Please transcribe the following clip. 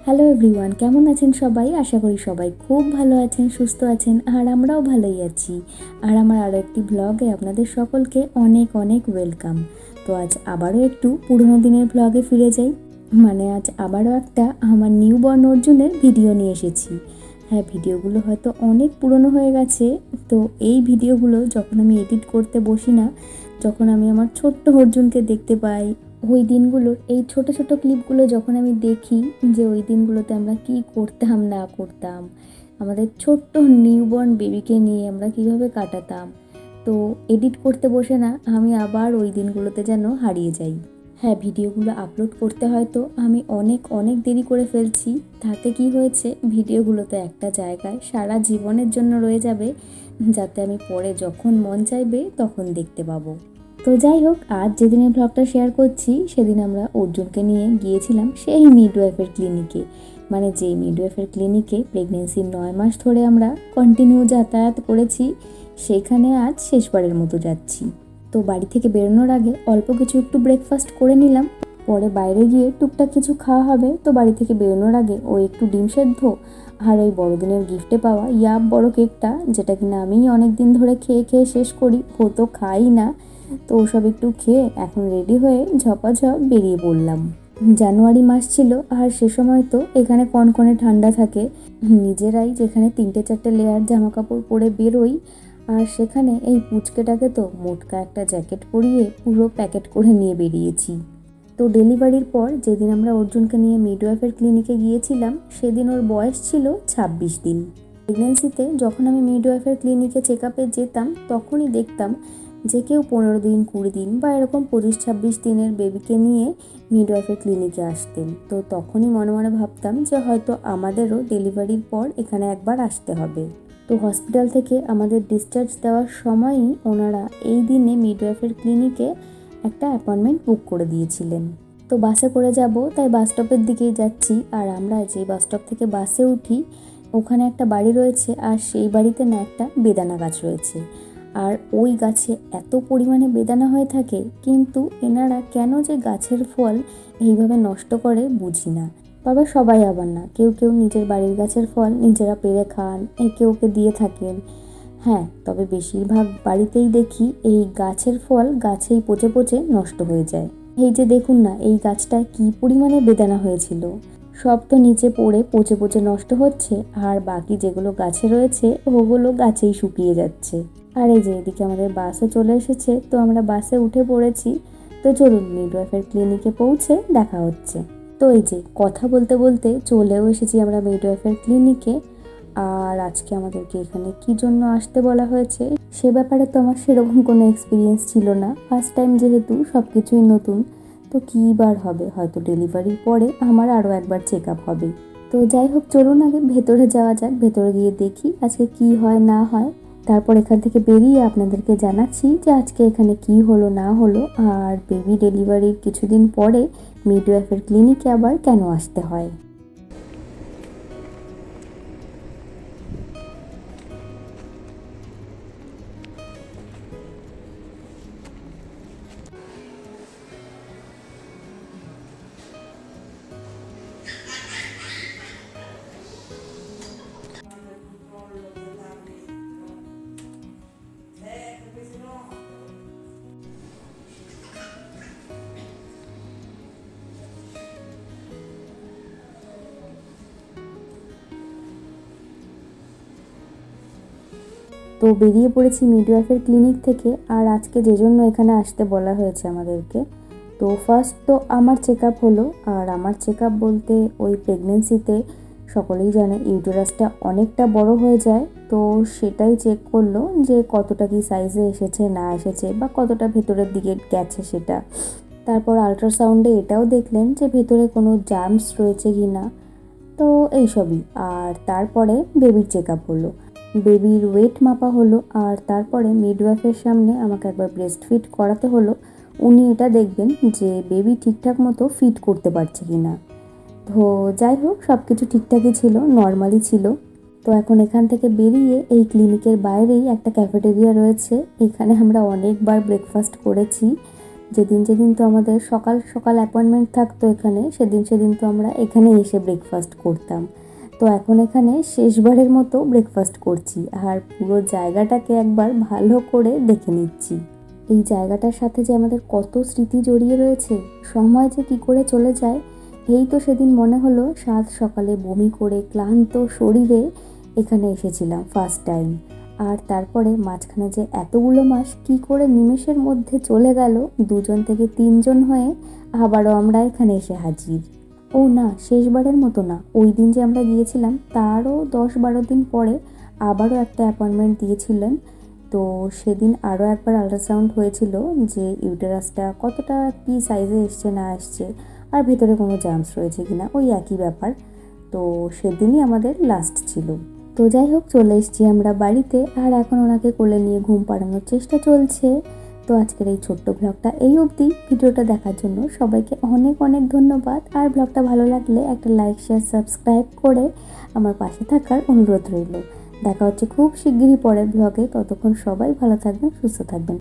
Hello everyone, কেমন আছেন সবাই? আশা করি সবাই খুব ভালো আছেন, সুস্থ আছেন, আর আমরাও ভালোই আছি। আর আমার আরও একটি ব্লগে আপনাদের সকলকে অনেক অনেক ওয়েলকাম। তো আজ আবারও একটু পুরোনো দিনের ব্লগে ফিরে যাই। আজ আবারও একটা আমার নিউ বর্ন অর্জুনের ভিডিও নিয়ে এসেছি। হ্যাঁ, ভিডিওগুলো হয়তো অনেক পুরনো হয়ে গেছে। তো এই ভিডিওগুলো যখন আমি এডিট করতে বসি না, যখন আমি আমার ছোট্ট অর্জুনকে দেখতে পাই, ওই দিনগুলোর এই ছোট ছোট ক্লিপগুলো যখন আমি দেখি যে ওই দিনগুলোতে আমরা কি করতাম না করতাম, আমাদের ছোট্ট নিউবর্ন বেবিকে নিয়ে আমরা কিভাবে কাটাতাম, তো এডিট করতে বসে না আমি আবার ওই দিনগুলোতে যেন হারিয়ে যাই। হ্যাঁ, ভিডিওগুলো আপলোড করতে হয়তো আমি অনেক অনেক দেরি করে ফেলছি। তাতে কি হয়েছে, ভিডিওগুলোতে একটা জায়গায় সারা জীবনের জন্য রয়ে যাবে, যাতে আমি পরে যখন মন চাইবে তখন দেখতে পাবো। তো যাই হোক, আজ যেদিনের ব্লগটা শেয়ার করছি সেদিন আমরা অর্জুনকে নিয়ে গিয়েছিলাম সেই মিডওয়াইফের ক্লিনিকে। যেই মিডওয়াইফের ক্লিনিকে প্রেগনেন্সির 9 মাস ধরে আমরা কন্টিনিউ যাতায়াত করেছি, সেখানে আজ শেষবারের মতো যাচ্ছি। তো বাড়ি থেকে বেরোনোর আগে অল্প কিছু একটু ব্রেকফাস্ট করে নিলাম, পরে বাইরে গিয়ে টুকটাক কিছু খাওয়া হবে। তো বাড়ি থেকে বেরোনোর আগে ওই একটু ডিম সেদ্ধ আর ওই বড়দিনের গিফটে পাওয়া ইয়াব বড় কেকটা, যেটা কিনা আমি অনেক দিন ধরে খেয়ে খেয়ে শেষ করি, ও তো খাই না। তো ওসব একটু খেয়ে এখন রেডি হয়ে ঝপাঝপ বেরিয়ে পড়লাম। জানুয়ারি মাস ছিল, আর সে সময় তো এখানে কনকনে ঠান্ডা থাকে। নিজেরাই যেখানে 3-4 লেয়ার জামা কাপড় পরে বেরোই, আর সেখানে এই পুচকেটাকে তো মোটকা একটা জ্যাকেট পরিয়ে পুরো প্যাকেট করে নিয়ে বেরিয়েছি। তো ডেলিভারির পর যেদিন আমরা অর্জুনকে নিয়ে মিডওয়াইফের ক্লিনিকে গিয়েছিলাম, সেদিন ওর বয়স ছিল 26 দিন। প্রেগনেন্সিতে যখন আমি মিডওয়াইফের ক্লিনিকে চেক আপে যেতাম, তখনই দেখতাম যে কেউ 15 দিন, 20 দিন বা এরকম 25-26 দিনের বেবিকে নিয়ে মিডওয়াইফের ক্লিনিকে আসতেন। তো তখনই মনে মনে ভাবতাম যে হয়তো আমাদেরও ডেলিভারির পর এখানে একবার আসতে হবে। তো হসপিটাল থেকে আমাদের ডিসচার্জ দেওয়ার সময়ই ওনারা এই দিনে মিডওয়াইফের ক্লিনিকে একটা অ্যাপয়েন্টমেন্ট বুক করে দিয়েছিলেন। তো বাসে করে যাব, তাই বাস স্টপের দিকেই যাচ্ছি। আর আমরা যে বাস স্টপ থেকে বাসে উঠি, ওখানে একটা বাড়ি রয়েছে, আর সেই বাড়িতে না একটা বেদানা গাছ রয়েছে। আর ওই গাছে এত পরিমাণে বেদানা হয়ে থাকে, কিন্তু এনারা কেন যে গাছের ফল এইভাবে নষ্ট করে বুঝি না। তবে সবাই আবার না, কেউ কেউ নিজের বাড়ির গাছের ফল নিজেরা পেড়ে খান, একে ওকে দিয়ে থাকেন। হ্যাঁ, তবে বেশিরভাগ বাড়িতেই দেখি এই গাছের ফল গাছেই পচে পচে নষ্ট হয়ে যায়। এই যে দেখুন না, এই গাছটায় কি পরিমাণে বেদানা হয়েছিল, সব তো নিচে পড়ে পচে পচে নষ্ট হচ্ছে, আর বাকি যেগুলো গাছে রয়েছে ওগুলো গাছেই শুকিয়ে যাচ্ছে। আর এই যে এদিকে আমাদের বাসও চলে এসেছে, তো আমরা বাসে উঠে পড়েছি। তো চলুন, মিডওয়াইফের ক্লিনিকে পৌঁছে দেখা হচ্ছে। তো এই যে কথা বলতে বলতে চলেও এসেছি আমরা মিডওয়াইফের ক্লিনিকে। আর আজকে আমাদেরকে এখানে কি জন্য আসতে বলা হয়েছে সে ব্যাপারে তো আমার সেরকম কোনো এক্সপিরিয়েন্স ছিল না। ফার্স্ট টাইম যেহেতু সব কিছুই নতুন, তো কী বার হবে, হয়তো ডেলিভারির পরে আমার আরও একবার চেক আপ হবে। তো যাই হোক, চলুন আগে ভেতরে যাওয়া যাক, ভেতরে গিয়ে দেখি আজকে কি হয় না হয়। তারপর এখান থেকে বেরিয়ে আপনাদেরকে জানাচ্ছি যে আজকে এখানে কি হলো না হলো, আর বেবি ডেলিভারির কিছুদিন পরে মিডওয়াইফের ক্লিনিকে আবার কেন আসতে হয়। তো বেরিয়ে পড়েছি মিডওয়াইফের ক্লিনিক থেকে। আর আজকে যে জন্য এখানে আসতে বলা হয়েছে আমাদেরকে, তো ফার্স্ট তো আমার চেক আপ হলো। আর আমার চেক আপ বলতে ওই প্রেগনেন্সিতে সকলেই জানে ইউটেরাসটা অনেকটা বড় হয়ে যায়, তো সেটাই চেক করলো যে কতটা কি সাইজে এসেছে না এসেছে বা কতটা ভেতরের দিকে গেছে সেটা। তারপর আলট্রাসাউন্ডে এটাও দেখলেন যে ভেতরে কোনো জার্মস রয়েছে কি না, তো এইসবই। আর তারপরে বেবির চেক আপ হলো, বেবির ওয়েট মাপা হলো, আর তারপরে মিডওয়াইফের সামনে আমাকে একবার ব্রেস্ট ফিট করাতে হলো। উনি এটা দেখবেন যে বেবি ঠিকঠাক মতো ফিট করতে পারছে কি না। তো যাই হোক, সব কিছু ঠিকঠাকই ছিল, নর্মালি ছিল। তো এখন এখান থেকে বেরিয়ে এই ক্লিনিকের বাইরেই একটা ক্যাফেটেরিয়া রয়েছে, এখানে আমরা অনেকবার ব্রেকফাস্ট করেছি। যেদিন যেদিন তো আমাদের সকাল সকাল অ্যাপয়েন্টমেন্ট থাকতো এখানে, সেদিন সেদিন তো আমরা এখানে এসে ব্রেকফাস্ট করতাম। তো এখন এখানে শেষবারের মতো ব্রেকফাস্ট করছি, আর পুরো জায়গাটাকে একবার ভালো করে দেখে নিচ্ছি। এই জায়গাটার সাথে যে আমাদের কত স্মৃতি জড়িয়ে রয়েছে, সময় যে কী করে চলে যায়। এই তো সেদিন মনে হলো সাত সকালে বমি করে ক্লান্ত শরীরে এখানে এসেছিলাম ফার্স্ট টাইম। আর তারপরে মাঝখানে যে এতগুলো মাস কি করে নিমেষের মধ্যে চলে গেল, 2জন থেকে 3জন হয়ে আবারও আমরা এখানে এসে হাজির। ও না, শেষবারের মতো না, ওই দিন যে আমরা গিয়েছিলাম তারও 10-12 দিন পরে আবারও একটা অ্যাপয়েন্টমেন্ট দিয়েছিলেন। তো সেদিন আরও একবার আল্ট্রাসাউন্ড হয়েছিল যে ইউটেরাসটা কতটা কী সাইজে এসছে না আসছে, আর ভেতরে কোনো জার্মস রয়েছে কিনা, ওই একই ব্যাপার। তো সেদিনই আমাদের লাস্ট ছিল। তো যাই হোক, চলে এসেছি আমরা বাড়িতে, আর এখন ওনাকে কোলে নিয়ে ঘুম পাড়ানোর চেষ্টা চলছে। তো আজকের এই ছোট্ট ব্লগটা এই অবধি। ভিডিওটা দেখার জন্য সবাইকে অনেক অনেক ধন্যবাদ। আর ব্লগটা ভালো লাগলে একটা লাইক, শেয়ার, সাবস্ক্রাইব করে আমার পাশে থাকার অনুরোধ রইল। দেখা হচ্ছে খুব শিগগিরই পরের ব্লগে। ততক্ষণ সবাই ভালো থাকবেন, সুস্থ থাকবেন।